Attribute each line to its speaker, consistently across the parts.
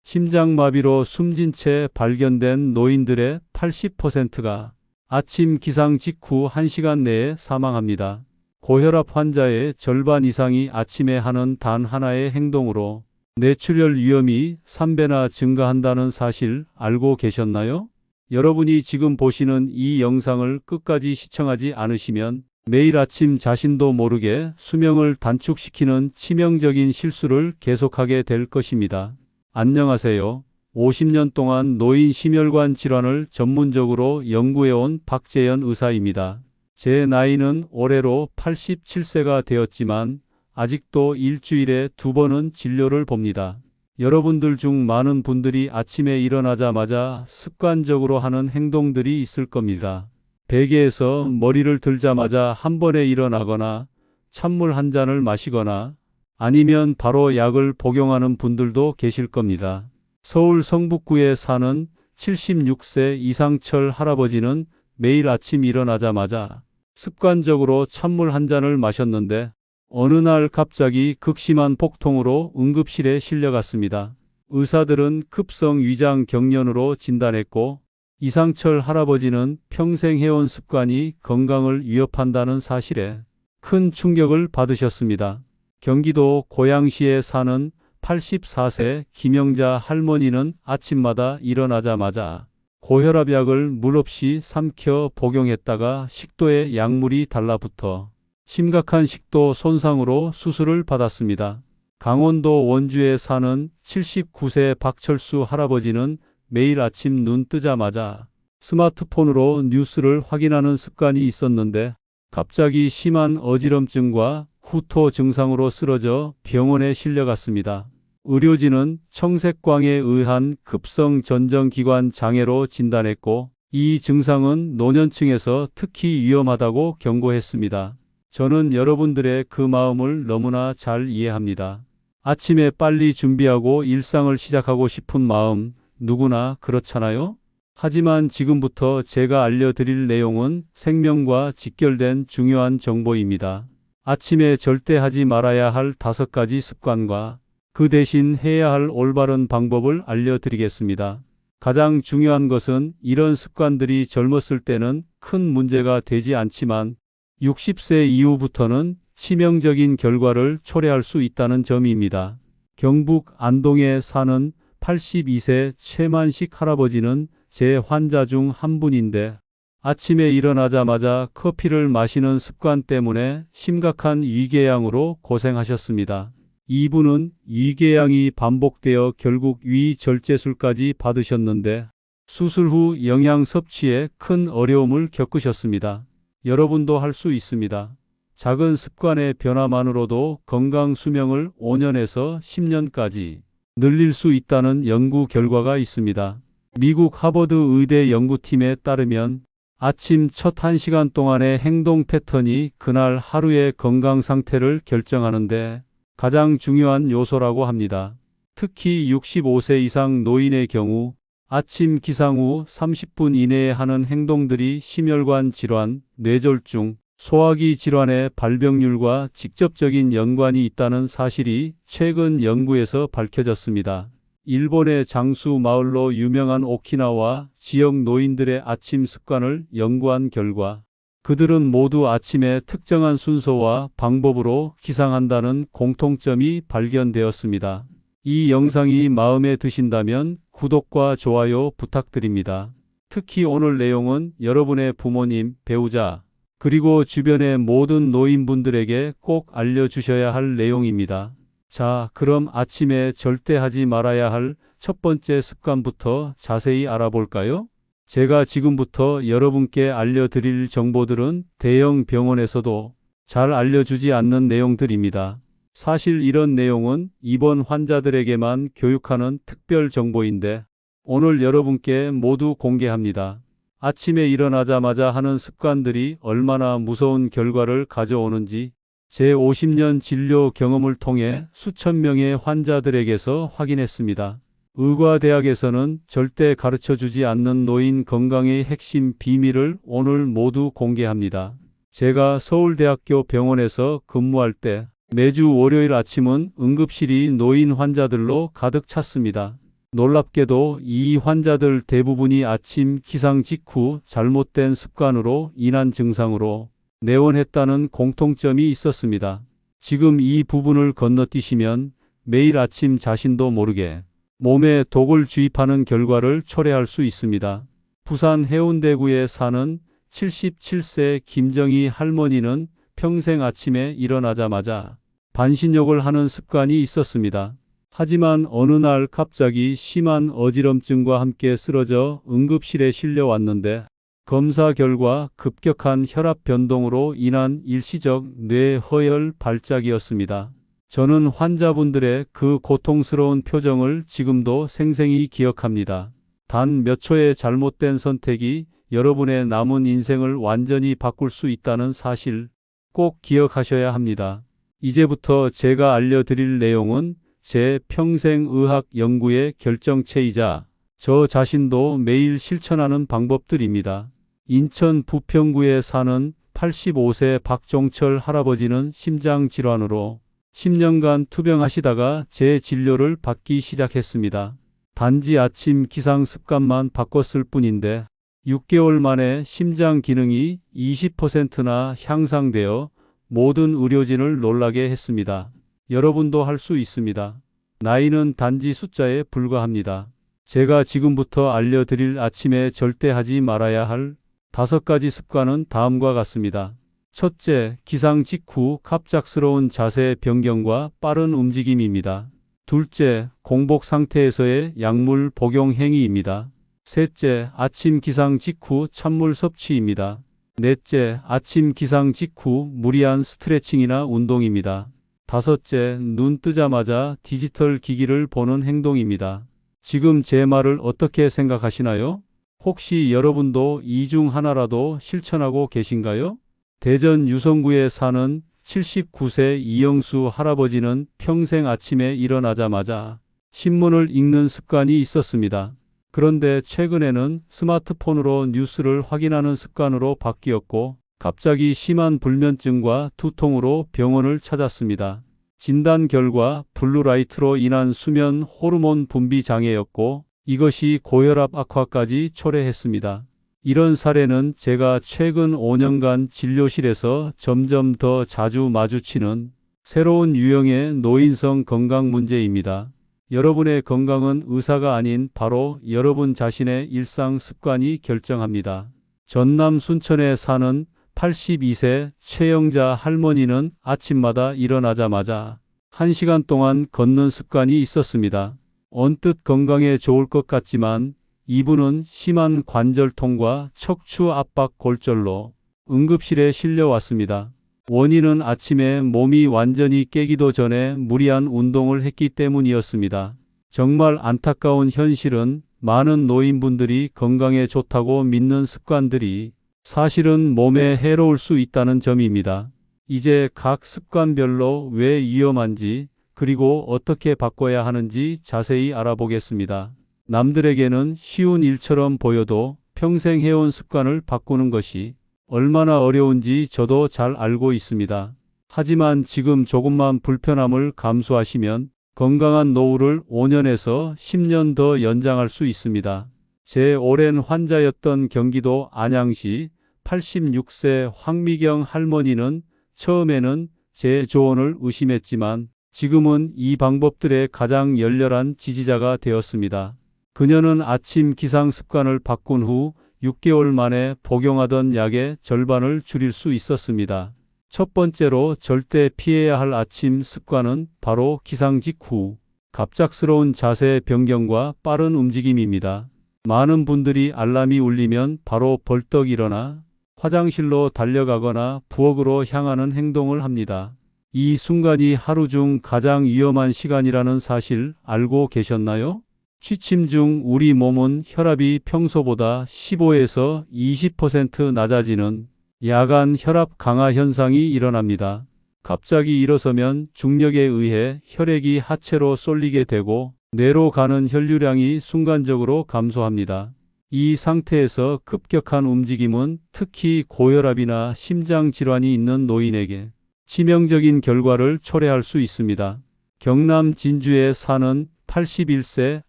Speaker 1: 심장마비로 숨진 채 발견된 노인들의 80%가 아침 기상 직후 1시간 내에 사망합니다. 고혈압 환자의 절반 이상이 아침에 하는 단 하나의 행동으로 뇌출혈 위험이 3배나 증가한다는 사실 알고 계셨나요? 여러분이 지금 보시는 이 영상을 끝까지 시청하지 않으시면 매일 아침 자신도 모르게 수명을 단축시키는 치명적인 실수를 계속하게 될 것입니다. 안녕하세요. 50년 동안 노인 심혈관 질환을 전문적으로 연구해온 박재현 의사입니다. 제 나이는 올해로 87세가 되었지만 아직도 일주일에 2번은 진료를 봅니다. 여러분들 중 많은 분들이 아침에 일어나자마자 습관적으로 하는 행동들이 있을 겁니다. 베개에서 머리를 들자마자 한 번에 일어나거나 찬물 한 잔을 마시거나 아니면 바로 약을 복용하는 분들도 계실 겁니다. 서울 성북구에 사는 76세 이상철 할아버지는 매일 아침 일어나자마자 습관적으로 찬물 한 잔을 마셨는데 어느 날 갑자기 극심한 복통으로 응급실에 실려갔습니다. 의사들은 급성 위장 경련으로 진단했고 이상철 할아버지는 평생 해온 습관이 건강을 위협한다는 사실에 큰 충격을 받으셨습니다. 경기도 고양시에 사는 84세 김영자 할머니는 아침마다 일어나자마자 고혈압약을 물 없이 삼켜 복용했다가 식도에 약물이 달라붙어 심각한 식도 손상으로 수술을 받았습니다. 강원도 원주에 사는 79세 박철수 할아버지는 매일 아침 눈 뜨자마자 스마트폰으로 뉴스를 확인하는 습관이 있었는데 갑자기 심한 어지럼증과 구토 증상으로 쓰러져 병원에 실려갔습니다. 의료진은 청색광에 의한 급성 전정기관 장애로 진단했고 이 증상은 노년층에서 특히 위험하다고 경고했습니다. 저는 여러분들의 그 마음을 너무나 잘 이해합니다. 아침에 빨리 준비하고 일상을 시작하고 싶은 마음 누구나 그렇잖아요? 하지만 지금부터 제가 알려드릴 내용은 생명과 직결된 중요한 정보입니다. 아침에 절대 하지 말아야 할 5가지 습관과 그 대신 해야 할 올바른 방법을 알려드리겠습니다. 가장 중요한 것은 이런 습관들이 젊었을 때는 큰 문제가 되지 않지만 60세 이후부터는 치명적인 결과를 초래할 수 있다는 점입니다. 경북 안동에 사는 82세 최만식 할아버지는 제 환자 중 한 분인데 아침에 일어나자마자 커피를 마시는 습관 때문에 심각한 위궤양으로 고생하셨습니다. 이분은 위궤양이 반복되어 결국 위절제술까지 받으셨는데 수술 후 영양 섭취에 큰 어려움을 겪으셨습니다. 여러분도 할 수 있습니다. 작은 습관의 변화만으로도 건강 수명을 5년에서 10년까지 늘릴 수 있다는 연구 결과가 있습니다. 미국 하버드 의대 연구팀에 따르면 아침 첫 1시간 동안의 행동 패턴이 그날 하루의 건강 상태를 결정하는데 가장 중요한 요소라고 합니다. 특히 65세 이상 노인의 경우 아침 기상 후 30분 이내에 하는 행동들이 심혈관 질환, 뇌졸중, 소화기 질환의 발병률과 직접적인 연관이 있다는 사실이 최근 연구에서 밝혀졌습니다. 일본의 장수 마을로 유명한 오키나와 지역 노인들의 아침 습관을 연구한 결과 그들은 모두 아침에 특정한 순서와 방법으로 기상한다는 공통점이 발견되었습니다. 이 영상이 마음에 드신다면 구독과 좋아요 부탁드립니다. 특히 오늘 내용은 여러분의 부모님, 배우자, 그리고 주변의 모든 노인분들에게 꼭 알려주셔야 할 내용입니다. 자, 그럼 아침에 절대 하지 말아야 할 첫 번째 습관부터 자세히 알아볼까요? 제가 지금부터 여러분께 알려드릴 정보들은 대형 병원에서도 잘 알려주지 않는 내용들입니다. 사실 이런 내용은 입원 환자들에게만 교육하는 특별 정보인데 오늘 여러분께 모두 공개합니다. 아침에 일어나자마자 하는 습관들이 얼마나 무서운 결과를 가져오는지 제 50년 진료 경험을 통해 수천 명의 환자들에게서 확인했습니다. 의과대학에서는 절대 가르쳐주지 않는 노인 건강의 핵심 비밀을 오늘 모두 공개합니다. 제가 서울대학교 병원에서 근무할 때 매주 월요일 아침은 응급실이 노인 환자들로 가득 찼습니다. 놀랍게도 이 환자들 대부분이 아침 기상 직후 잘못된 습관으로 인한 증상으로 내원했다는 공통점이 있었습니다. 지금 이 부분을 건너뛰시면 매일 아침 자신도 모르게 몸에 독을 주입하는 결과를 초래할 수 있습니다. 부산 해운대구에 사는 77세 김정희 할머니는 평생 아침에 일어나자마자 반신욕을 하는 습관이 있었습니다. 하지만 어느 날 갑자기 심한 어지럼증과 함께 쓰러져 응급실에 실려왔는데 검사 결과 급격한 혈압 변동으로 인한 일시적 뇌허혈 발작이었습니다. 저는 환자분들의 그 고통스러운 표정을 지금도 생생히 기억합니다. 단 몇 초의 잘못된 선택이 여러분의 남은 인생을 완전히 바꿀 수 있다는 사실 꼭 기억하셔야 합니다. 이제부터 제가 알려드릴 내용은 제 평생 의학 연구의 결정체이자 저 자신도 매일 실천하는 방법들입니다. 인천 부평구에 사는 85세 박종철 할아버지는 심장질환으로 10년간 투병하시다가 제 진료를 받기 시작했습니다. 단지 아침 기상 습관만 바꿨을 뿐인데 6개월 만에 심장 기능이 20%나 향상되어 모든 의료진을 놀라게 했습니다. 여러분도 할 수 있습니다. 나이는 단지 숫자에 불과합니다. 제가 지금부터 알려드릴 아침에 절대 하지 말아야 할 5가지 습관은 다음과 같습니다. 첫째, 기상 직후 갑작스러운 자세 변경과 빠른 움직임입니다. 둘째, 공복 상태에서의 약물 복용 행위입니다. 셋째, 아침 기상 직후 찬물 섭취입니다. 넷째, 아침 기상 직후 무리한 스트레칭이나 운동입니다. 다섯째, 눈 뜨자마자 디지털 기기를 보는 행동입니다. 지금 제 말을 어떻게 생각하시나요? 혹시 여러분도 이 중 하나라도 실천하고 계신가요? 대전 유성구에 사는 79세 이영수 할아버지는 평생 아침에 일어나자마자 신문을 읽는 습관이 있었습니다. 그런데 최근에는 스마트폰으로 뉴스를 확인하는 습관으로 바뀌었고 갑자기 심한 불면증과 두통으로 병원을 찾았습니다. 진단 결과 블루라이트로 인한 수면 호르몬 분비 장애였고 이것이 고혈압 악화까지 초래했습니다. 이런 사례는 제가 최근 5년간 진료실에서 점점 더 자주 마주치는 새로운 유형의 노인성 건강 문제입니다. 여러분의 건강은 의사가 아닌 바로 여러분 자신의 일상 습관이 결정합니다. 전남 순천에 사는 82세 최영자 할머니는 아침마다 일어나자마자 1시간 동안 걷는 습관이 있었습니다. 언뜻 건강에 좋을 것 같지만 이분은 심한 관절통과 척추 압박 골절로 응급실에 실려왔습니다. 원인은 아침에 몸이 완전히 깨기도 전에 무리한 운동을 했기 때문이었습니다. 정말 안타까운 현실은 많은 노인분들이 건강에 좋다고 믿는 습관들이 사실은 몸에 해로울 수 있다는 점입니다. 이제 각 습관별로 왜 위험한지 그리고 어떻게 바꿔야 하는지 자세히 알아보겠습니다. 남들에게는 쉬운 일처럼 보여도 평생 해온 습관을 바꾸는 것이 얼마나 어려운지 저도 잘 알고 있습니다. 하지만 지금 조금만 불편함을 감수하시면 건강한 노후를 5년에서 10년 더 연장할 수 있습니다. 제 오랜 환자였던 경기도 안양시 86세 황미경 할머니는 처음에는 제 조언을 의심했지만 지금은 이 방법들의 가장 열렬한 지지자가 되었습니다. 그녀는 아침 기상 습관을 바꾼 후 6개월 만에 복용하던 약의 절반을 줄일 수 있었습니다. 첫 번째로 절대 피해야 할 아침 습관은 바로 기상 직후 갑작스러운 자세 변경과 빠른 움직임입니다. 많은 분들이 알람이 울리면 바로 벌떡 일어나 화장실로 달려가거나 부엌으로 향하는 행동을 합니다. 이 순간이 하루 중 가장 위험한 시간이라는 사실 알고 계셨나요? 취침 중 우리 몸은 혈압이 평소보다 15에서 20% 낮아지는 야간 혈압 강화 현상이 일어납니다. 갑자기 일어서면 중력에 의해 혈액이 하체로 쏠리게 되고 뇌로 가는 혈류량이 순간적으로 감소합니다. 이 상태에서 급격한 움직임은 특히 고혈압이나 심장질환이 있는 노인에게 치명적인 결과를 초래할 수 있습니다. 경남 진주에 사는 81세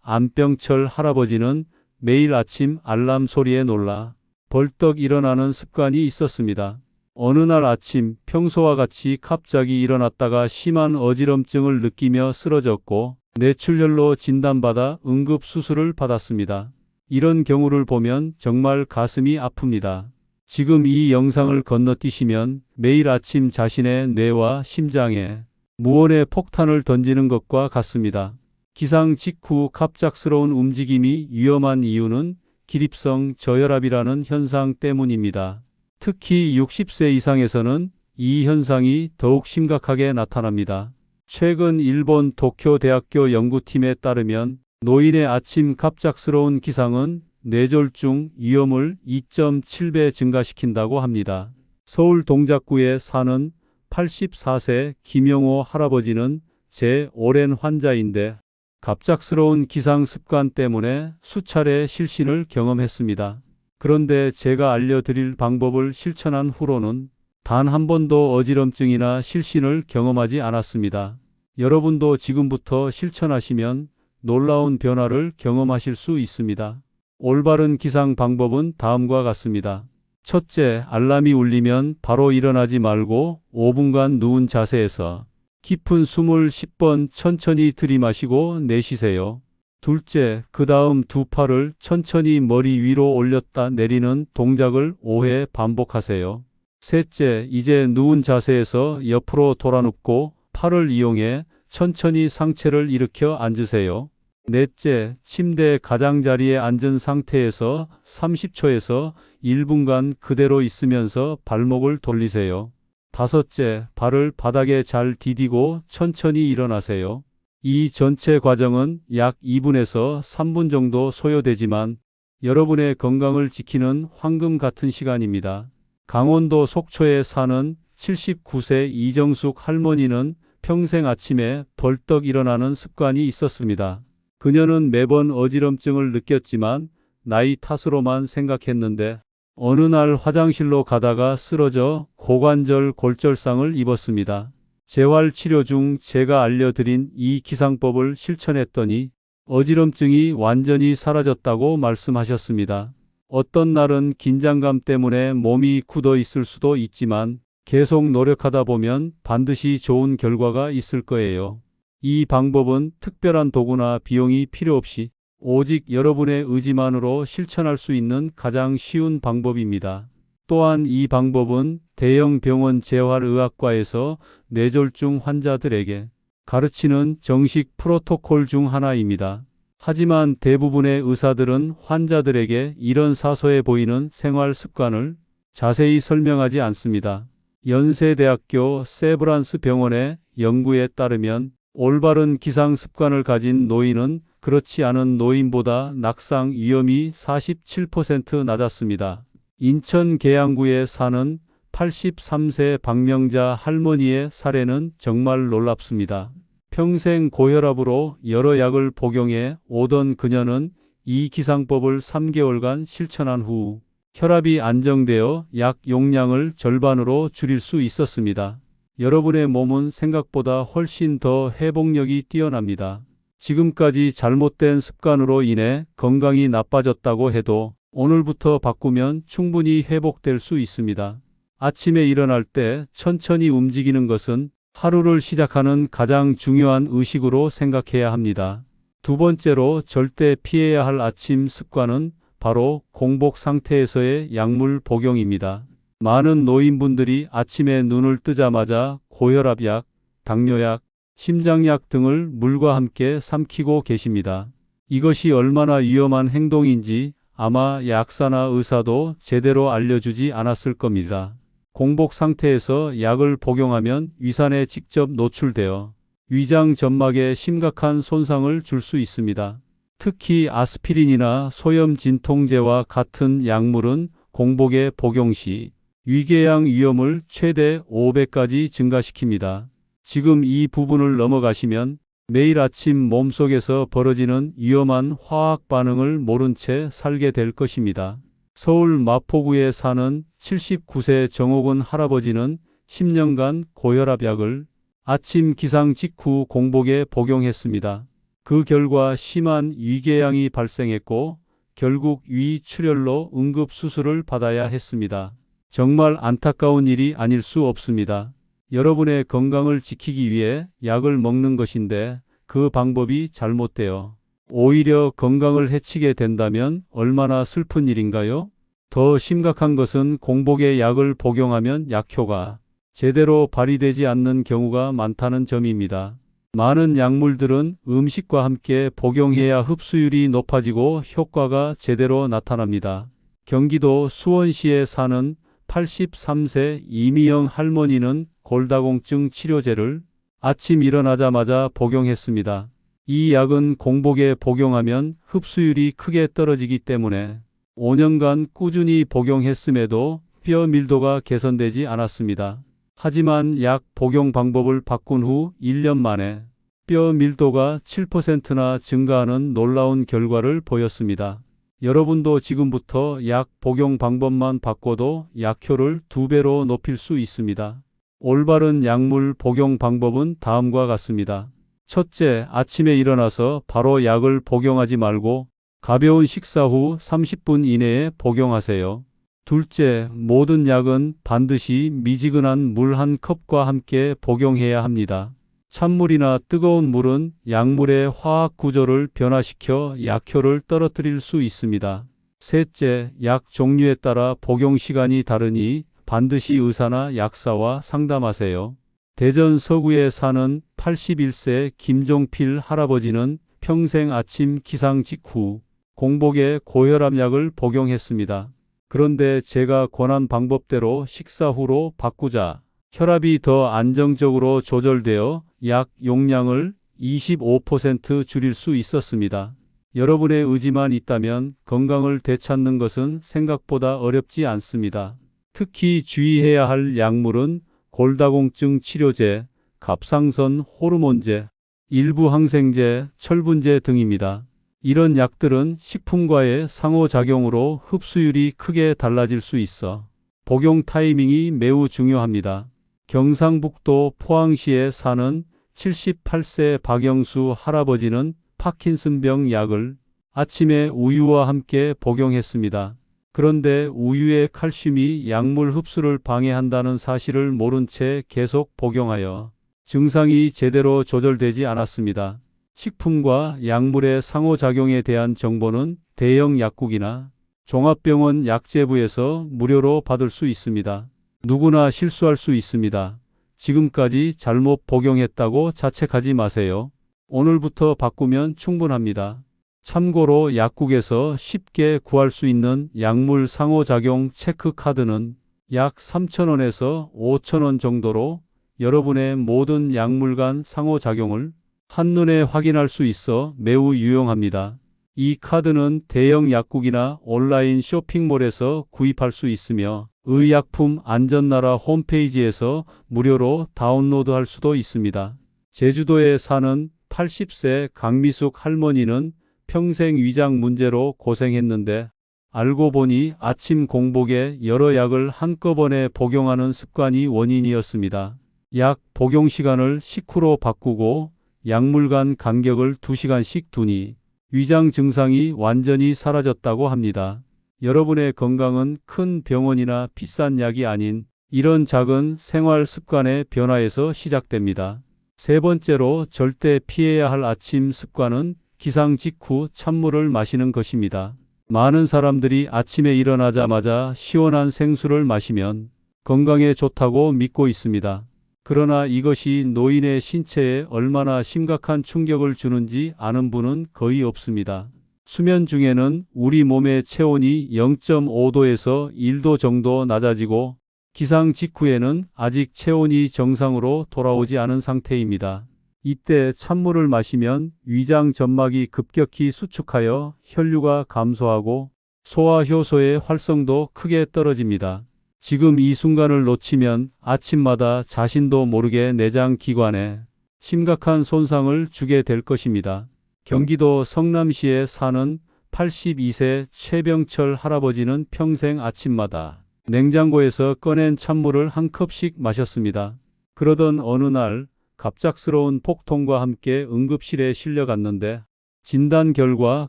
Speaker 1: 안병철 할아버지는 매일 아침 알람 소리에 놀라 벌떡 일어나는 습관이 있었습니다. 어느 날 아침 평소와 같이 갑자기 일어났다가 심한 어지럼증을 느끼며 쓰러졌고 뇌출혈로 진단받아 응급수술을 받았습니다. 이런 경우를 보면 정말 가슴이 아픕니다. 지금 이 영상을 건너뛰시면 매일 아침 자신의 뇌와 심장에 무언의 폭탄을 던지는 것과 같습니다. 기상 직후 갑작스러운 움직임이 위험한 이유는 기립성 저혈압이라는 현상 때문입니다. 특히 60세 이상에서는 이 현상이 더욱 심각하게 나타납니다. 최근 일본 도쿄 대학교 연구팀에 따르면 노인의 아침 갑작스러운 기상은 뇌졸중 위험을 2.7배 증가시킨다고 합니다. 서울 동작구에 사는 84세 김영호 할아버지는 제 오랜 환자인데 갑작스러운 기상 습관 때문에 수차례 실신을 경험했습니다. 그런데 제가 알려드릴 방법을 실천한 후로는 단 한 번도 어지럼증이나 실신을 경험하지 않았습니다. 여러분도 지금부터 실천하시면 놀라운 변화를 경험하실 수 있습니다. 올바른 기상 방법은 다음과 같습니다. 첫째, 알람이 울리면 바로 일어나지 말고 5분간 누운 자세에서 깊은 숨을 10번 천천히 들이마시고 내쉬세요. 둘째, 그 다음 두 팔을 천천히 머리 위로 올렸다 내리는 동작을 5회 반복하세요. 셋째, 이제 누운 자세에서 옆으로 돌아 눕고 팔을 이용해 천천히 상체를 일으켜 앉으세요. 넷째, 침대 가장자리에 앉은 상태에서 30초에서 1분간 그대로 있으면서 발목을 돌리세요. 다섯째, 발을 바닥에 잘 디디고 천천히 일어나세요. 이 전체 과정은 약 2분에서 3분 정도 소요되지만 여러분의 건강을 지키는 황금 같은 시간입니다. 강원도 속초에 사는 79세 이정숙 할머니는 평생 아침에 벌떡 일어나는 습관이 있었습니다. 그녀는 매번 어지럼증을 느꼈지만 나이 탓으로만 생각했는데 어느 날 화장실로 가다가 쓰러져 고관절 골절상을 입었습니다. 재활치료 중 제가 알려드린 이 기상법을 실천했더니 어지럼증이 완전히 사라졌다고 말씀하셨습니다. 어떤 날은 긴장감 때문에 몸이 굳어 있을 수도 있지만 계속 노력하다 보면 반드시 좋은 결과가 있을 거예요. 이 방법은 특별한 도구나 비용이 필요 없이 오직 여러분의 의지만으로 실천할 수 있는 가장 쉬운 방법입니다. 또한 이 방법은 대형 병원 재활의학과에서 뇌졸중 환자들에게 가르치는 정식 프로토콜 중 하나입니다. 하지만 대부분의 의사들은 환자들에게 이런 사소해 보이는 생활 습관을 자세히 설명하지 않습니다. 연세대학교 세브란스 병원의 연구에 따르면 올바른 기상 습관을 가진 노인은 그렇지 않은 노인보다 낙상 위험이 47% 낮았습니다. 인천 계양구에 사는 83세 박명자 할머니의 사례는 정말 놀랍습니다. 평생 고혈압으로 여러 약을 복용해 오던 그녀는 이 기상법을 3개월간 실천한 후 혈압이 안정되어 약 용량을 절반으로 줄일 수 있었습니다. 여러분의 몸은 생각보다 훨씬 더 회복력이 뛰어납니다. 지금까지 잘못된 습관으로 인해 건강이 나빠졌다고 해도 오늘부터 바꾸면 충분히 회복될 수 있습니다. 아침에 일어날 때 천천히 움직이는 것은 하루를 시작하는 가장 중요한 의식으로 생각해야 합니다. 두 번째로 절대 피해야 할 아침 습관은 바로 공복 상태에서의 약물 복용입니다. 많은 노인분들이 아침에 눈을 뜨자마자 고혈압약, 당뇨약, 심장약 등을 물과 함께 삼키고 계십니다. 이것이 얼마나 위험한 행동인지 아마 약사나 의사도 제대로 알려주지 않았을 겁니다. 공복 상태에서 약을 복용하면 위산에 직접 노출되어 위장 점막에 심각한 손상을 줄 수 있습니다. 특히 아스피린이나 소염 진통제와 같은 약물은 공복에 복용 시 위궤양 위험을 최대 5배까지 증가시킵니다. 지금 이 부분을 넘어가시면 매일 아침 몸속에서 벌어지는 위험한 화학 반응을 모른 채 살게 될 것입니다. 서울 마포구에 사는 79세 정옥은 할아버지는 10년간 고혈압약을 아침 기상 직후 공복에 복용했습니다. 그 결과 심한 위궤양이 발생했고 결국 위출혈로 응급수술을 받아야 했습니다. 정말 안타까운 일이 아닐 수 없습니다. 여러분의 건강을 지키기 위해 약을 먹는 것인데 그 방법이 잘못되어 오히려 건강을 해치게 된다면 얼마나 슬픈 일인가요? 더 심각한 것은 공복에 약을 복용하면 약효가 제대로 발휘되지 않는 경우가 많다는 점입니다. 많은 약물들은 음식과 함께 복용해야 흡수율이 높아지고 효과가 제대로 나타납니다. 경기도 수원시에 사는 83세 이미영 할머니는 골다공증 치료제를 아침 일어나자마자 복용했습니다. 이 약은 공복에 복용하면 흡수율이 크게 떨어지기 때문에 5년간 꾸준히 복용했음에도 뼈 밀도가 개선되지 않았습니다. 하지만 약 복용 방법을 바꾼 후 1년 만에 뼈 밀도가 7%나 증가하는 놀라운 결과를 보였습니다. 여러분도 지금부터 약 복용 방법만 바꿔도 약효를 2배로 높일 수 있습니다. 올바른 약물 복용 방법은 다음과 같습니다. 첫째, 아침에 일어나서 바로 약을 복용하지 말고 가벼운 식사 후 30분 이내에 복용하세요. 둘째, 모든 약은 반드시 미지근한 물 한 컵과 함께 복용해야 합니다. 찬물이나 뜨거운 물은 약물의 화학 구조를 변화시켜 약효를 떨어뜨릴 수 있습니다. 셋째, 약 종류에 따라 복용 시간이 다르니 반드시 의사나 약사와 상담하세요. 대전 서구에 사는 81세 김종필 할아버지는 평생 아침 기상 직후 공복에 고혈압 약을 복용했습니다. 그런데 제가 권한 방법대로 식사 후로 바꾸자 혈압이 더 안정적으로 조절되어 약 용량을 25% 줄일 수 있었습니다. 여러분의 의지만 있다면 건강을 되찾는 것은 생각보다 어렵지 않습니다. 특히 주의해야 할 약물은 골다공증 치료제, 갑상선 호르몬제, 일부 항생제, 철분제 등입니다. 이런 약들은 식품과의 상호작용으로 흡수율이 크게 달라질 수 있어 복용 타이밍이 매우 중요합니다. 경상북도 포항시에 사는 78세 박영수 할아버지는 파킨슨병 약을 아침에 우유와 함께 복용했습니다. 그런데 우유의 칼슘이 약물 흡수를 방해한다는 사실을 모른 채 계속 복용하여 증상이 제대로 조절되지 않았습니다. 식품과 약물의 상호작용에 대한 정보는 대형 약국이나 종합병원 약재부에서 무료로 받을 수 있습니다. 누구나 실수할 수 있습니다. 지금까지 잘못 복용했다고 자책하지 마세요. 오늘부터 바꾸면 충분합니다. 참고로 약국에서 쉽게 구할 수 있는 약물 상호작용 체크카드는 약 3,000원에서 5,000원 정도로 여러분의 모든 약물 간 상호작용을 한눈에 확인할 수 있어 매우 유용합니다. 이 카드는 대형 약국이나 온라인 쇼핑몰에서 구입할 수 있으며 의약품 안전나라 홈페이지에서 무료로 다운로드할 수도 있습니다. 제주도에 사는 80세 강미숙 할머니는 평생 위장 문제로 고생했는데 알고 보니 아침 공복에 여러 약을 한꺼번에 복용하는 습관이 원인이었습니다. 약 복용 시간을 식후로 바꾸고 약물 간 간격을 2시간씩 두니 위장 증상이 완전히 사라졌다고 합니다. 여러분의 건강은 큰 병원이나 비싼 약이 아닌 이런 작은 생활 습관의 변화에서 시작됩니다. 세 번째로 절대 피해야 할 아침 습관은 기상 직후 찬물을 마시는 것입니다. 많은 사람들이 아침에 일어나자마자 시원한 생수를 마시면 건강에 좋다고 믿고 있습니다. 그러나 이것이 노인의 신체에 얼마나 심각한 충격을 주는지 아는 분은 거의 없습니다. 수면 중에는 우리 몸의 체온이 0.5도에서 1도 정도 낮아지고 기상 직후에는 아직 체온이 정상으로 돌아오지 않은 상태입니다. 이때 찬물을 마시면 위장 점막이 급격히 수축하여 혈류가 감소하고 소화 효소의 활성도 크게 떨어집니다. 지금 이 순간을 놓치면 아침마다 자신도 모르게 내장 기관에 심각한 손상을 주게 될 것입니다. 경기도 성남시에 사는 82세 최병철 할아버지는 평생 아침마다 냉장고에서 꺼낸 찬물을 한 컵씩 마셨습니다. 그러던 어느 날 갑작스러운 폭통과 함께 응급실에 실려갔는데 진단 결과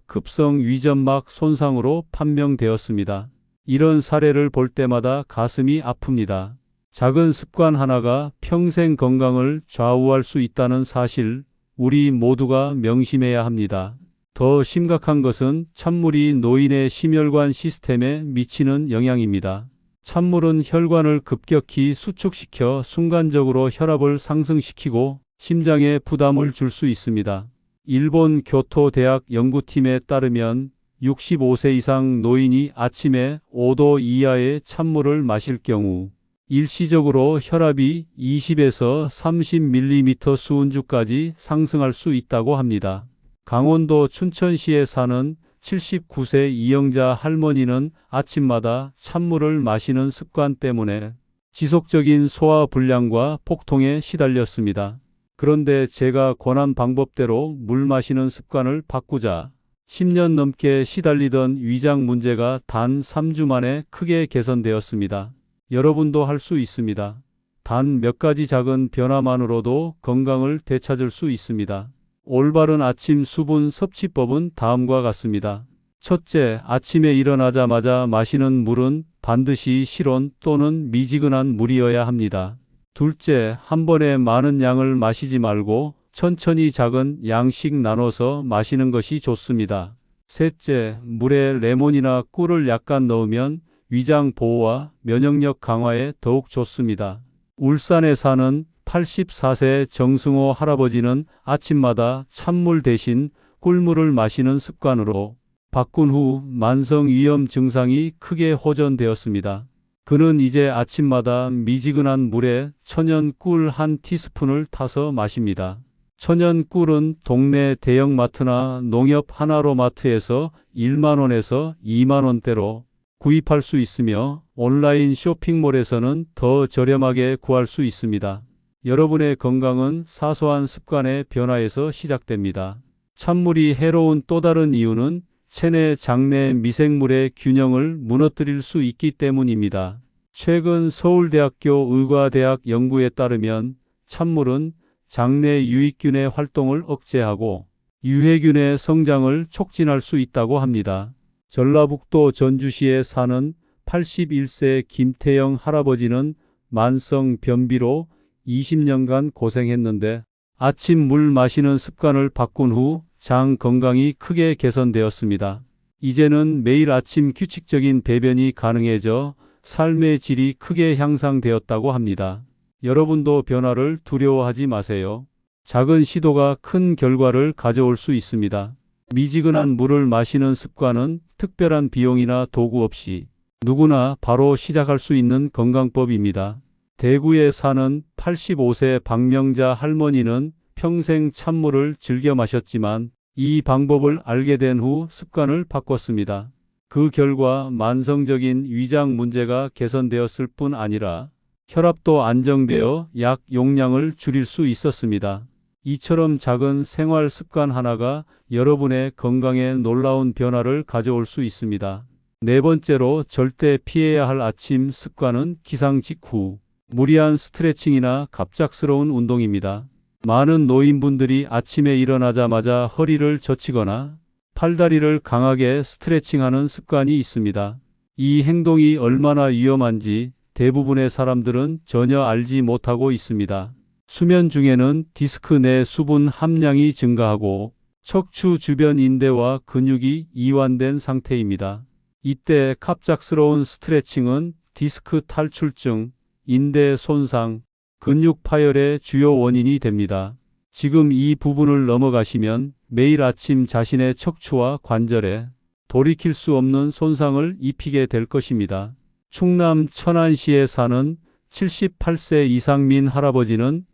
Speaker 1: 급성 위점막 손상으로 판명되었습니다. 이런 사례를 볼 때마다 가슴이 아픕니다. 작은 습관 하나가 평생 건강을 좌우할 수 있다는 사실, 우리 모두가 명심해야 합니다. 더 심각한 것은 찬물이 노인의 심혈관 시스템에 미치는 영향입니다. 찬물은 혈관을 급격히 수축시켜 순간적으로 혈압을 상승시키고 심장에 부담을 줄 수 있습니다. 일본 교토대학 연구팀에 따르면 65세 이상 노인이 아침에 5도 이하의 찬물을 마실 경우 일시적으로 혈압이 20에서 30mm 수은주까지 상승할 수 있다고 합니다. 강원도 춘천시에 사는 79세 이영자 할머니는 아침마다 찬물을 마시는 습관 때문에 지속적인 소화불량과 폭통에 시달렸습니다. 그런데 제가 권한 방법대로 물 마시는 습관을 바꾸자 10년 넘게 시달리던 위장 문제가 단 3주 만에 크게 개선되었습니다. 여러분도 할 수 있습니다. 단 몇 가지 작은 변화만으로도 건강을 되찾을 수 있습니다. 올바른 아침 수분 섭취법은 다음과 같습니다. 첫째, 아침에 일어나자마자 마시는 물은 반드시 실온 또는 미지근한 물이어야 합니다. 둘째, 한 번에 많은 양을 마시지 말고 천천히 작은 양씩 나눠서 마시는 것이 좋습니다. 셋째, 물에 레몬이나 꿀을 약간 넣으면 위장 보호와 면역력 강화에 더욱 좋습니다. 울산에 사는 84세 정승호 할아버지는 아침마다 찬물 대신 꿀물을 마시는 습관으로 바꾼 후 만성위염 증상이 크게 호전되었습니다. 그는 이제 아침마다 미지근한 물에 천연 꿀 한 티스푼을 타서 마십니다. 천연 꿀은 동네 대형마트나 농협 하나로마트에서 1만원에서 2만원대로 구입할 수 있으며 온라인 쇼핑몰에서는 더 저렴하게 구할 수 있습니다. 여러분의 건강은 사소한 습관의 변화에서 시작됩니다. 찬물이 해로운 또 다른 이유는 체내 장내 미생물의 균형을 무너뜨릴 수 있기 때문입니다. 최근 서울대학교 의과대학 연구에 따르면 찬물은 장내 유익균의 활동을 억제하고 유해균의 성장을 촉진할 수 있다고 합니다. 전라북도 전주시에 사는 81세 김태영 할아버지는 만성 변비로 20년간 고생했는데 아침 물 마시는 습관을 바꾼 후 장 건강이 크게 개선되었습니다. 이제는 매일 아침 규칙적인 배변이 가능해져 삶의 질이 크게 향상되었다고 합니다. 여러분도 변화를 두려워하지 마세요. 작은 시도가 큰 결과를 가져올 수 있습니다. 미지근한 물을 마시는 습관은 특별한 비용이나 도구 없이 누구나 바로 시작할 수 있는 건강법입니다. 대구에 사는 85세 박명자 할머니는 평생 찬물을 즐겨 마셨지만 이 방법을 알게 된 후 습관을 바꿨습니다. 그 결과 만성적인 위장 문제가 개선되었을 뿐 아니라 혈압도 안정되어 약 용량을 줄일 수 있었습니다. 이처럼 작은 생활 습관 하나가 여러분의 건강에 놀라운 변화를 가져올 수 있습니다. 네 번째로 절대 피해야 할 아침 습관은 기상 직후 무리한 스트레칭이나 갑작스러운 운동입니다. 많은 노인분들이 아침에 일어나자마자 허리를 젖히거나 팔다리를 강하게 스트레칭하는 습관이 있습니다. 이 행동이 얼마나 위험한지 대부분의 사람들은 전혀 알지 못하고 있습니다. 수면 중에는 디스크 내 수분 함량이 증가하고 척추 주변 인대와 근육이 이완된 상태입니다. 이때 갑작스러운 스트레칭은 디스크 탈출증, 인대 손상, 근육 파열의 주요 원인이 됩니다. 지금 이 부분을 넘어가시면 매일 아침 자신의 척추와 관절에 돌이킬 수 없는 손상을 입히게 될 것입니다. 충남 천안시에 사는 78세 이상민 할아버지는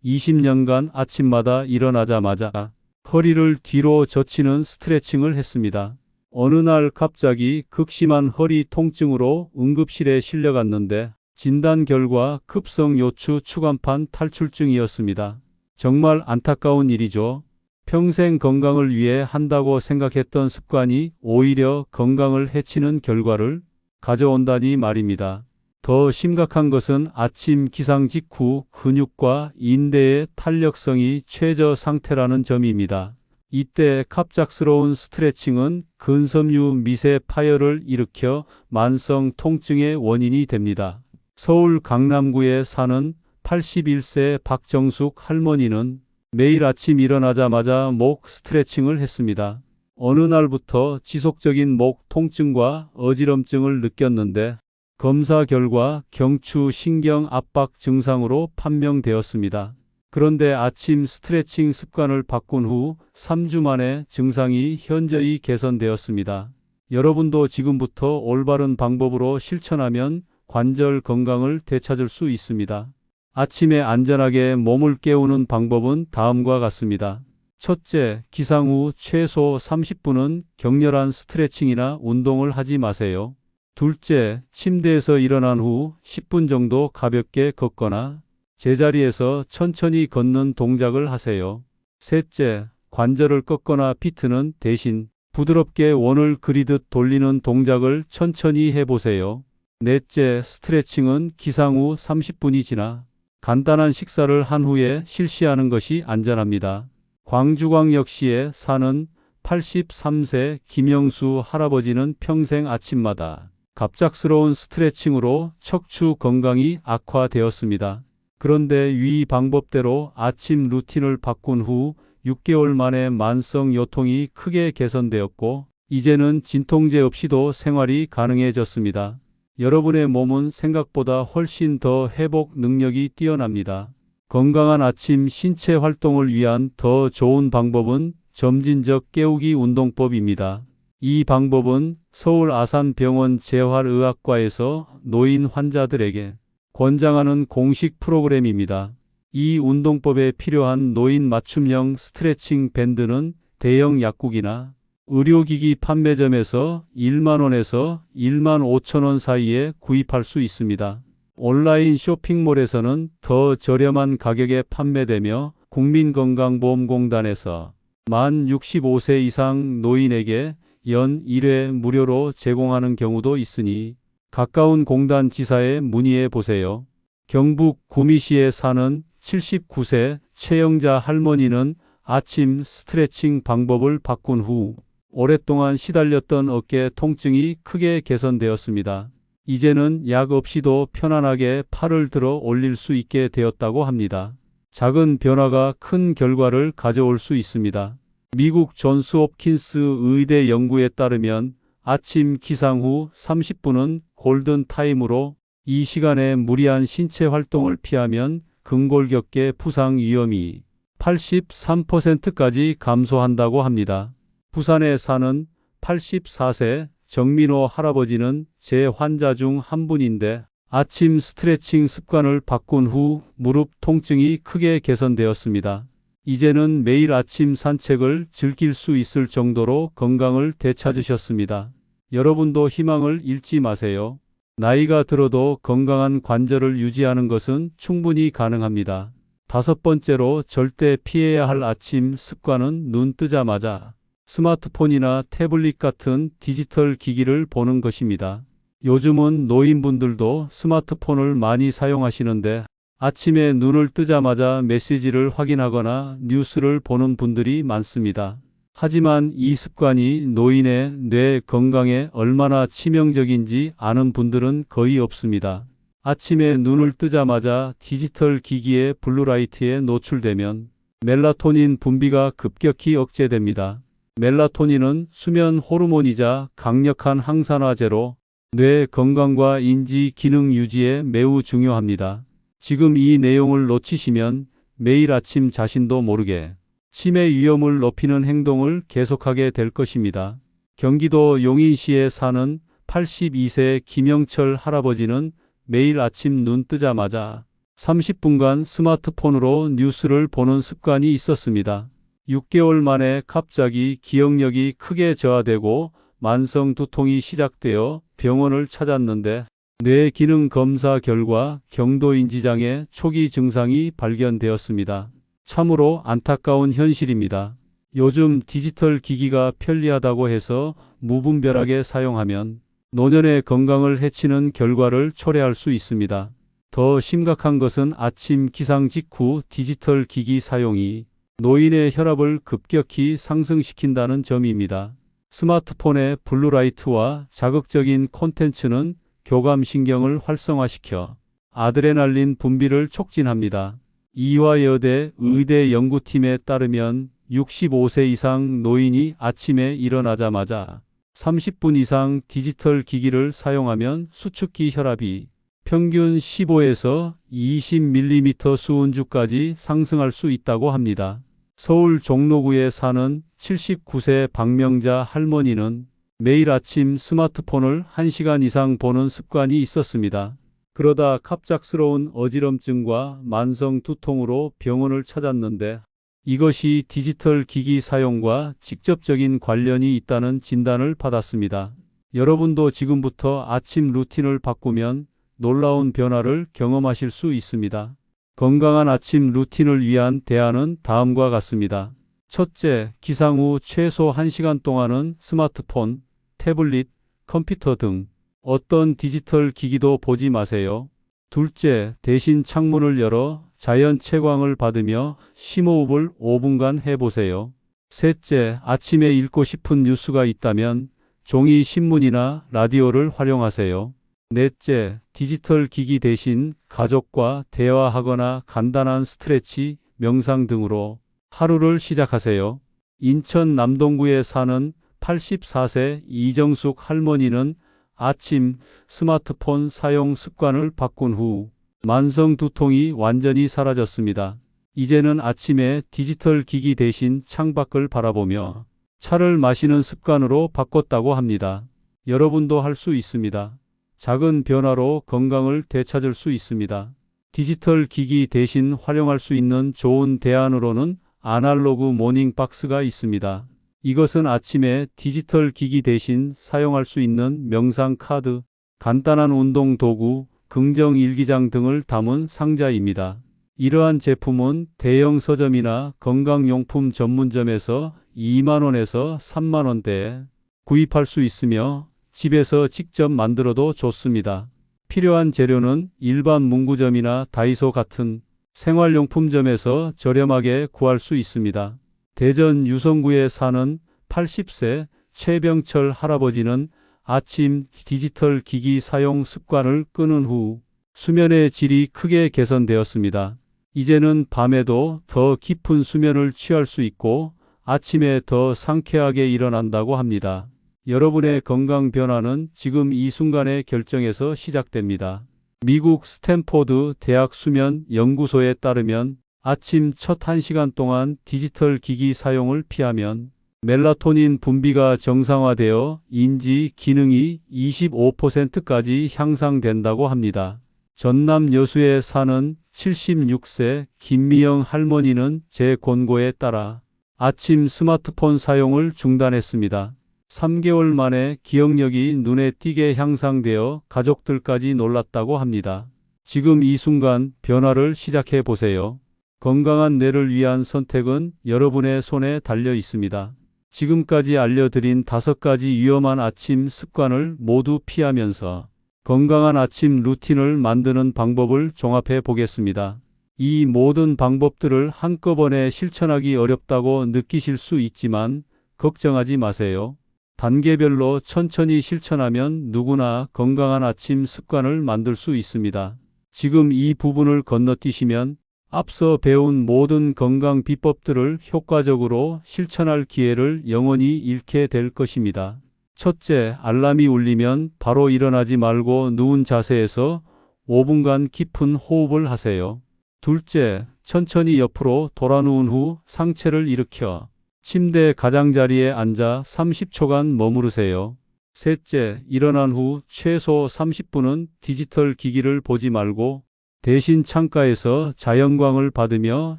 Speaker 1: 20년간 아침마다 일어나자마자 허리를 뒤로 젖히는 스트레칭을 했습니다. 어느 날 갑자기 극심한 허리 통증으로 응급실에 실려갔는데 진단 결과 급성 요추 추간판 탈출증이었습니다. 정말 안타까운 일이죠. 평생 건강을 위해 한다고 생각했던 습관이 오히려 건강을 해치는 결과를 가져온다니 말입니다. 더 심각한 것은 아침 기상 직후 근육과 인대의 탄력성이 최저 상태라는 점입니다. 이때 갑작스러운 스트레칭은 근섬유 미세 파열을 일으켜 만성 통증의 원인이 됩니다. 서울 강남구에 사는 81세 박정숙 할머니는 매일 아침 일어나자마자 목 스트레칭을 했습니다. 어느 날부터 지속적인 목 통증과 어지럼증을 느꼈는데 검사 결과 경추 신경 압박 증상으로 판명되었습니다. 그런데 아침 스트레칭 습관을 바꾼 후 3주 만에 증상이 현저히 개선되었습니다. 여러분도 지금부터 올바른 방법으로 실천하면 관절 건강을 되찾을 수 있습니다. 아침에 안전하게 몸을 깨우는 방법은 다음과 같습니다. 첫째, 기상 후 최소 30분은 격렬한 스트레칭이나 운동을 하지 마세요. 둘째, 침대에서 일어난 후 10분 정도 가볍게 걷거나 제자리에서 천천히 걷는 동작을 하세요. 셋째, 관절을 꺾거나 비트는 대신 부드럽게 원을 그리듯 돌리는 동작을 천천히 해보세요. 넷째, 스트레칭은 기상 후 30분이 지나 간단한 식사를 한 후에 실시하는 것이 안전합니다. 광주광역시에 사는 83세 김영수 할아버지는 평생 아침마다 갑작스러운 스트레칭으로 척추 건강이 악화되었습니다. 그런데 위 방법대로 아침 루틴을 바꾼 후 6개월 만에 만성 요통이 크게 개선되었고 이제는 진통제 없이도 생활이 가능해졌습니다. 여러분의 몸은 생각보다 훨씬 더 회복 능력이 뛰어납니다. 건강한 아침 신체 활동을 위한 더 좋은 방법은 점진적 깨우기 운동법입니다. 이 방법은 서울 아산병원 재활의학과에서 노인 환자들에게 권장하는 공식 프로그램입니다. 이 운동법에 필요한 노인 맞춤형 스트레칭 밴드는 대형 약국이나 의료기기 판매점에서 1만 원에서 1만 5천 원 사이에 구입할 수 있습니다. 온라인 쇼핑몰에서는 더 저렴한 가격에 판매되며 국민건강보험공단에서 만 65세 이상 노인에게 연 1회 무료로 제공하는 경우도 있으니 가까운 공단 지사에 문의해 보세요. 경북 구미시에 사는 79세 최영자 할머니는 아침 스트레칭 방법을 바꾼 후 오랫동안 시달렸던 어깨 통증이 크게 개선되었습니다. 이제는 약 없이도 편안하게 팔을 들어 올릴 수 있게 되었다고 합니다. 작은 변화가 큰 결과를 가져올 수 있습니다. 미국 존스 홉킨스 의대 연구에 따르면 아침 기상 후 30분은 골든 타임으로 이 시간에 무리한 신체 활동을 피하면 근골격계 부상 위험이 83%까지 감소한다고 합니다. 부산에 사는 84세 정민호 할아버지는 제 환자 중 한 분인데 아침 스트레칭 습관을 바꾼 후 무릎 통증이 크게 개선되었습니다. 이제는 매일 아침 산책을 즐길 수 있을 정도로 건강을 되찾으셨습니다. 여러분도 희망을 잃지 마세요. 나이가 들어도 건강한 관절을 유지하는 것은 충분히 가능합니다. 다섯 번째로 절대 피해야 할 아침 습관은 눈 뜨자마자 스마트폰이나 태블릿 같은 디지털 기기를 보는 것입니다. 요즘은 노인분들도 스마트폰을 많이 사용하시는데 아침에 눈을 뜨자마자 메시지를 확인하거나 뉴스를 보는 분들이 많습니다. 하지만 이 습관이 노인의 뇌 건강에 얼마나 치명적인지 아는 분들은 거의 없습니다. 아침에 눈을 뜨자마자 디지털 기기의 블루라이트에 노출되면 멜라토닌 분비가 급격히 억제됩니다. 멜라토닌은 수면 호르몬이자 강력한 항산화제로 뇌 건강과 인지 기능 유지에 매우 중요합니다. 지금 이 내용을 놓치시면 매일 아침 자신도 모르게 치매 위험을 높이는 행동을 계속하게 될 것입니다. 경기도 용인시에 사는 82세 김영철 할아버지는 매일 아침 눈 뜨자마자 30분간 스마트폰으로 뉴스를 보는 습관이 있었습니다. 6개월 만에 갑자기 기억력이 크게 저하되고 만성 두통이 시작되어 병원을 찾았는데 뇌 기능 검사 결과 경도인지장애 초기 증상이 발견되었습니다. 참으로 안타까운 현실입니다. 요즘 디지털 기기가 편리하다고 해서 무분별하게 사용하면 노년의 건강을 해치는 결과를 초래할 수 있습니다. 더 심각한 것은 아침 기상 직후 디지털 기기 사용이 노인의 혈압을 급격히 상승시킨다는 점입니다. 스마트폰의 블루라이트와 자극적인 콘텐츠는 교감신경을 활성화시켜 아드레날린 분비를 촉진합니다. 이화여대 의대 연구팀에 따르면 65세 이상 노인이 아침에 일어나자마자 30분 이상 디지털 기기를 사용하면 수축기 혈압이 평균 15에서 20mm 수은주까지 상승할 수 있다고 합니다. 서울 종로구에 사는 79세 박명자 할머니는 매일 아침 스마트폰을 1시간 이상 보는 습관이 있었습니다. 그러다 갑작스러운 어지럼증과 만성 두통으로 병원을 찾았는데 이것이 디지털 기기 사용과 직접적인 관련이 있다는 진단을 받았습니다. 여러분도 지금부터 아침 루틴을 바꾸면 놀라운 변화를 경험하실 수 있습니다. 건강한 아침 루틴을 위한 대안은 다음과 같습니다. 첫째, 기상 후 최소 1시간 동안은 스마트폰, 태블릿, 컴퓨터 등 어떤 디지털 기기도 보지 마세요. 둘째, 대신 창문을 열어 자연 채광을 받으며 심호흡을 5분간 해보세요. 셋째, 아침에 읽고 싶은 뉴스가 있다면 종이 신문이나 라디오를 활용하세요. 넷째, 디지털 기기 대신 가족과 대화하거나 간단한 스트레치, 명상 등으로 하루를 시작하세요. 인천 남동구에 사는 84세 이정숙 할머니는 아침 스마트폰 사용 습관을 바꾼 후 만성 두통이 완전히 사라졌습니다. 이제는 아침에 디지털 기기 대신 창밖을 바라보며 차를 마시는 습관으로 바꿨다고 합니다. 여러분도 할 수 있습니다. 작은 변화로 건강을 되찾을 수 있습니다. 디지털 기기 대신 활용할 수 있는 좋은 대안으로는 아날로그 모닝박스가 있습니다. 이것은 아침에 디지털 기기 대신 사용할 수 있는 명상 카드, 간단한 운동 도구, 긍정 일기장 등을 담은 상자입니다. 이러한 제품은 대형 서점이나 건강용품 전문점에서 2만 원에서 3만 원대에 구입할 수 있으며 집에서 직접 만들어도 좋습니다. 필요한 재료는 일반 문구점이나 다이소 같은 생활용품점에서 저렴하게 구할 수 있습니다. 대전 유성구에 사는 80세 최병철 할아버지는 아침 디지털 기기 사용 습관을 끊은 후 수면의 질이 크게 개선되었습니다. 이제는 밤에도 더 깊은 수면을 취할 수 있고 아침에 더 상쾌하게 일어난다고 합니다. 여러분의 건강 변화는 지금 이 순간의 결정에서 시작됩니다. 미국 스탠포드 대학 수면 연구소에 따르면 아침 첫 1시간 동안 디지털 기기 사용을 피하면 멜라토닌 분비가 정상화되어 인지 기능이 25%까지 향상된다고 합니다. 전남 여수에 사는 76세 김미영 할머니는 제 권고에 따라 아침 스마트폰 사용을 중단했습니다. 3개월 만에 기억력이 눈에 띄게 향상되어 가족들까지 놀랐다고 합니다. 지금 이 순간 변화를 시작해 보세요. 건강한 뇌를 위한 선택은 여러분의 손에 달려 있습니다. 지금까지 알려드린 5가지 위험한 아침 습관을 모두 피하면서 건강한 아침 루틴을 만드는 방법을 종합해 보겠습니다. 이 모든 방법들을 한꺼번에 실천하기 어렵다고 느끼실 수 있지만 걱정하지 마세요. 단계별로 천천히 실천하면 누구나 건강한 아침 습관을 만들 수 있습니다. 지금 이 부분을 건너뛰시면 앞서 배운 모든 건강 비법들을 효과적으로 실천할 기회를 영원히 잃게 될 것입니다. 첫째, 알람이 울리면 바로 일어나지 말고 누운 자세에서 5분간 깊은 호흡을 하세요. 둘째, 천천히 옆으로 돌아 누운 후 상체를 일으켜 침대 가장자리에 앉아 30초간 머무르세요. 셋째, 일어난 후 최소 30분은 디지털 기기를 보지 말고 대신 창가에서 자연광을 받으며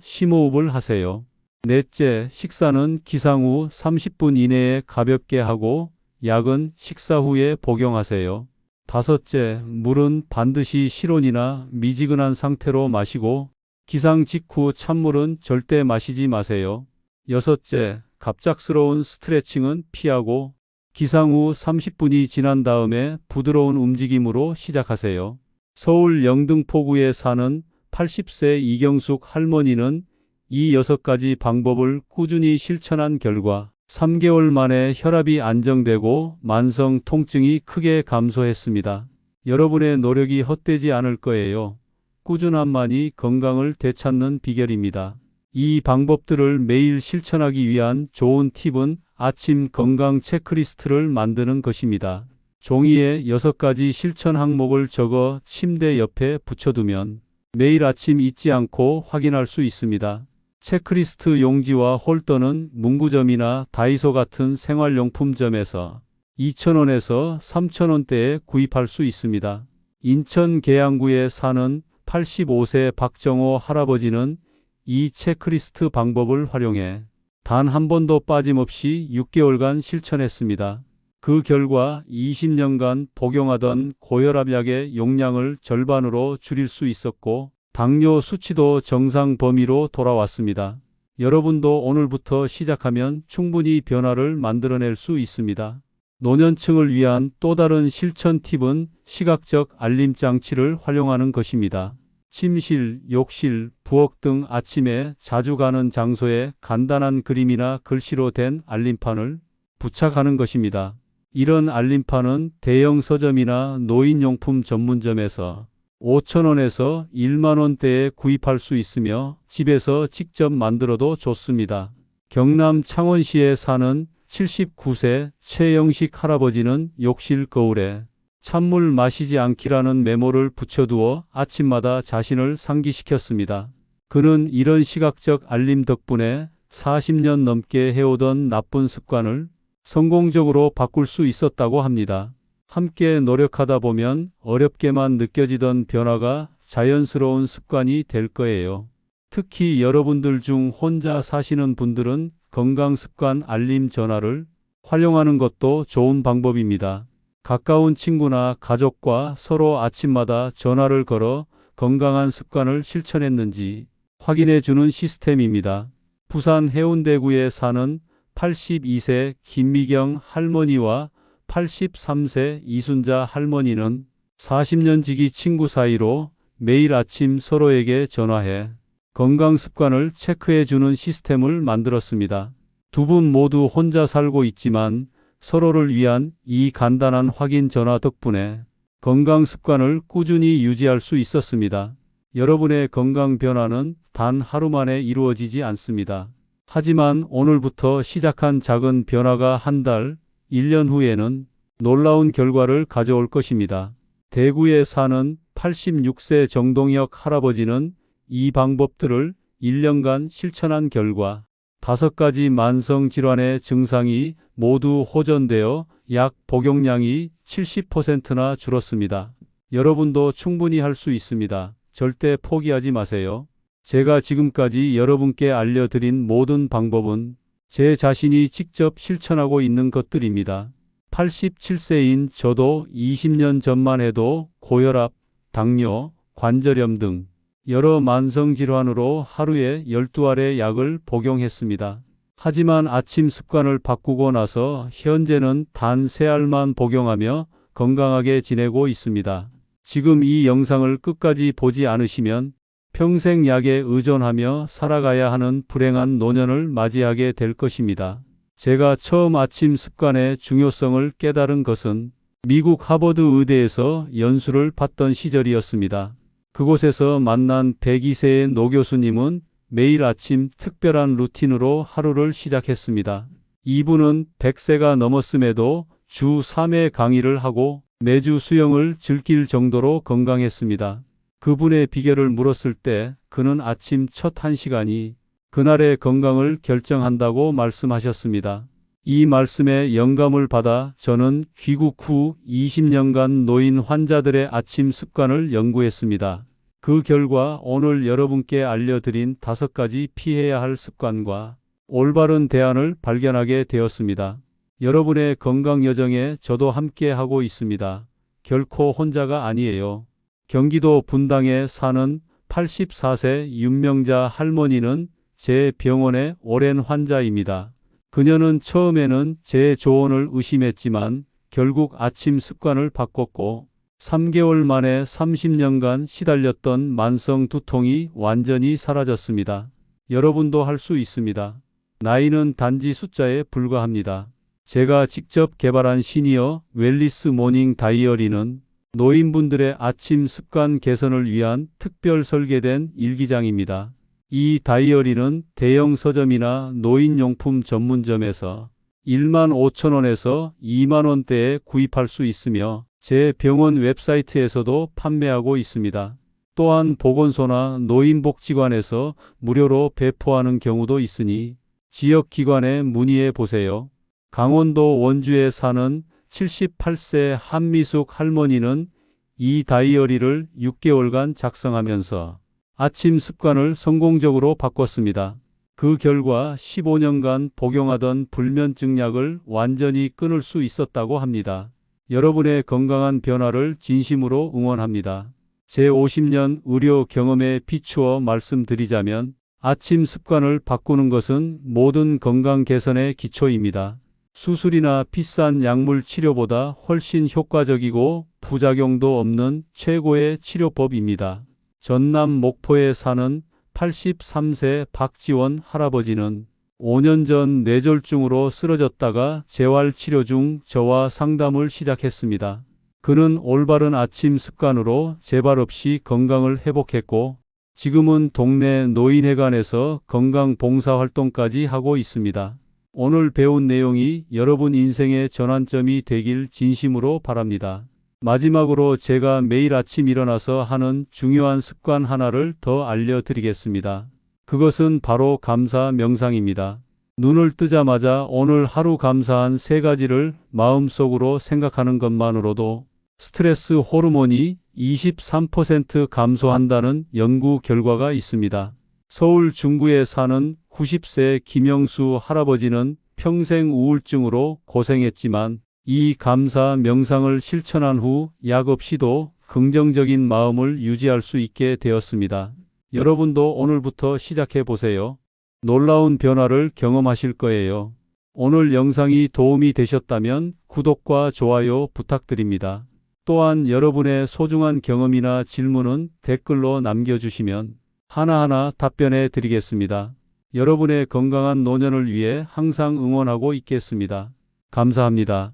Speaker 1: 심호흡을 하세요. 넷째, 식사는 기상 후 30분 이내에 가볍게 하고 약은 식사 후에 복용하세요. 다섯째, 물은 반드시 실온이나 미지근한 상태로 마시고 기상 직후 찬물은 절대 마시지 마세요. 여섯째, 갑작스러운 스트레칭은 피하고 기상 후 30분이 지난 다음에 부드러운 움직임으로 시작하세요. 서울 영등포구에 사는 80세 이경숙 할머니는 이 6가지 방법을 꾸준히 실천한 결과 3개월 만에 혈압이 안정되고 만성 통증이 크게 감소했습니다. 여러분의 노력이 헛되지 않을 거예요. 꾸준함만이 건강을 되찾는 비결입니다. 이 방법들을 매일 실천하기 위한 좋은 팁은 아침 건강 체크리스트를 만드는 것입니다. 종이에 6가지 실천 항목을 적어 침대 옆에 붙여두면 매일 아침 잊지 않고 확인할 수 있습니다. 체크리스트 용지와 홀더는 문구점이나 다이소 같은 생활용품점에서 2,000원에서 3,000원대에 구입할 수 있습니다. 인천 계양구에 사는 85세 박정호 할아버지는 이 체크리스트 방법을 활용해 단 한 번도 빠짐없이 6개월간 실천했습니다. 그 결과 20년간 복용하던 고혈압 약의 용량을 절반으로 줄일 수 있었고 당뇨 수치도 정상 범위로 돌아왔습니다. 여러분도 오늘부터 시작하면 충분히 변화를 만들어낼 수 있습니다. 노년층을 위한 또 다른 실천 팁은 시각적 알림 장치를 활용하는 것입니다. 침실, 욕실, 부엌 등 아침에 자주 가는 장소에 간단한 그림이나 글씨로 된 알림판을 부착하는 것입니다. 이런 알림판은 대형 서점이나 노인용품 전문점에서 5,000원에서 10,000원대에 구입할 수 있으며 집에서 직접 만들어도 좋습니다. 경남 창원시에 사는 79세 최영식 할아버지는 욕실 거울에 찬물 마시지 않기라는 메모를 붙여두어 아침마다 자신을 상기시켰습니다. 그는 이런 시각적 알림 덕분에 40년 넘게 해오던 나쁜 습관을 성공적으로 바꿀 수 있었다고 합니다. 함께 노력하다 보면 어렵게만 느껴지던 변화가 자연스러운 습관이 될 거예요. 특히 여러분들 중 혼자 사시는 분들은 건강습관 알림 전화를 활용하는 것도 좋은 방법입니다. 가까운 친구나 가족과 서로 아침마다 전화를 걸어 건강한 습관을 실천했는지 확인해 주는 시스템입니다. 부산 해운대구에 사는 82세 김미경 할머니와 83세 이순자 할머니는 40년 지기 친구 사이로 매일 아침 서로에게 전화해 건강 습관을 체크해 주는 시스템을 만들었습니다. 두 분 모두 혼자 살고 있지만 서로를 위한 이 간단한 확인 전화 덕분에 건강 습관을 꾸준히 유지할 수 있었습니다. 여러분의 건강 변화는 단 하루 만에 이루어지지 않습니다. 하지만 오늘부터 시작한 작은 변화가 한 달, 1년 후에는 놀라운 결과를 가져올 것입니다. 대구에 사는 86세 정동혁 할아버지는 이 방법들을 1년간 실천한 결과 5가지 만성질환의 증상이 모두 호전되어 약 복용량이 70%나 줄었습니다. 여러분도 충분히 할 수 있습니다. 절대 포기하지 마세요. 제가 지금까지 여러분께 알려드린 모든 방법은 제 자신이 직접 실천하고 있는 것들입니다. 87세인 저도 20년 전만 해도 고혈압, 당뇨, 관절염 등 여러 만성질환으로 하루에 12알의 약을 복용했습니다. 하지만 아침 습관을 바꾸고 나서 현재는 단 3알만 복용하며 건강하게 지내고 있습니다. 지금 이 영상을 끝까지 보지 않으시면 평생 약에 의존하며 살아가야 하는 불행한 노년을 맞이하게 될 것입니다. 제가 처음 아침 습관의 중요성을 깨달은 것은 미국 하버드 의대에서 연수를 받던 시절이었습니다. 그곳에서 만난 102세의 노 교수님은 매일 아침 특별한 루틴으로 하루를 시작했습니다. 이분은 100세가 넘었음에도 주 3회 강의를 하고 매주 수영을 즐길 정도로 건강했습니다. 그분의 비결을 물었을 때 그는 아침 첫 1시간이 그날의 건강을 결정한다고 말씀하셨습니다. 이 말씀에 영감을 받아 저는 귀국 후 20년간 노인 환자들의 아침 습관을 연구했습니다. 그 결과 오늘 여러분께 알려드린 5가지 피해야 할 습관과 올바른 대안을 발견하게 되었습니다. 여러분의 건강 여정에 저도 함께 하고 있습니다. 결코 혼자가 아니에요. 경기도 분당에 사는 84세 윤명자 할머니는 제 병원의 오랜 환자입니다. 그녀는 처음에는 제 조언을 의심했지만 결국 아침 습관을 바꿨고 3개월 만에 30년간 시달렸던 만성 두통이 완전히 사라졌습니다. 여러분도 할 수 있습니다. 나이는 단지 숫자에 불과합니다. 제가 직접 개발한 시니어 웰리스 모닝 다이어리는 노인분들의 아침 습관 개선을 위한 특별 설계된 일기장입니다. 이 다이어리는 대형 서점이나 노인용품 전문점에서 15,000원에서 20,000원대에 구입할 수 있으며 제 병원 웹사이트에서도 판매하고 있습니다. 또한 보건소나 노인복지관에서 무료로 배포하는 경우도 있으니 지역기관에 문의해 보세요. 강원도 원주에 사는 78세 한미숙 할머니는 이 다이어리를 6개월간 작성하면서 아침 습관을 성공적으로 바꿨습니다. 그 결과 15년간 복용하던 불면증 약을 완전히 끊을 수 있었다고 합니다. 여러분의 건강한 변화를 진심으로 응원합니다. 제 50년 의료 경험에 비추어 말씀드리자면 아침 습관을 바꾸는 것은 모든 건강 개선의 기초입니다. 수술이나 비싼 약물 치료보다 훨씬 효과적이고 부작용도 없는 최고의 치료법입니다. 전남 목포에 사는 83세 박지원 할아버지는 5년 전 뇌졸중으로 쓰러졌다가 재활치료 중 저와 상담을 시작했습니다. 그는 올바른 아침 습관으로 재발 없이 건강을 회복했고 지금은 동네 노인회관에서 건강봉사활동까지 하고 있습니다. 오늘 배운 내용이 여러분 인생의 전환점이 되길 진심으로 바랍니다. 마지막으로 제가 매일 아침 일어나서 하는 중요한 습관 하나를 더 알려드리겠습니다. 그것은 바로 감사 명상입니다. 눈을 뜨자마자 오늘 하루 감사한 3가지를 마음속으로 생각하는 것만으로도 스트레스 호르몬이 23% 감소한다는 연구 결과가 있습니다. 서울 중구에 사는 90세 김영수 할아버지는 평생 우울증으로 고생했지만 이 감사 명상을 실천한 후 약 없이도 긍정적인 마음을 유지할 수 있게 되었습니다. 여러분도 오늘부터 시작해 보세요. 놀라운 변화를 경험하실 거예요. 오늘 영상이 도움이 되셨다면 구독과 좋아요 부탁드립니다. 또한 여러분의 소중한 경험이나 질문은 댓글로 남겨주시면 하나하나 답변해 드리겠습니다. 여러분의 건강한 노년을 위해 항상 응원하고 있겠습니다. 감사합니다.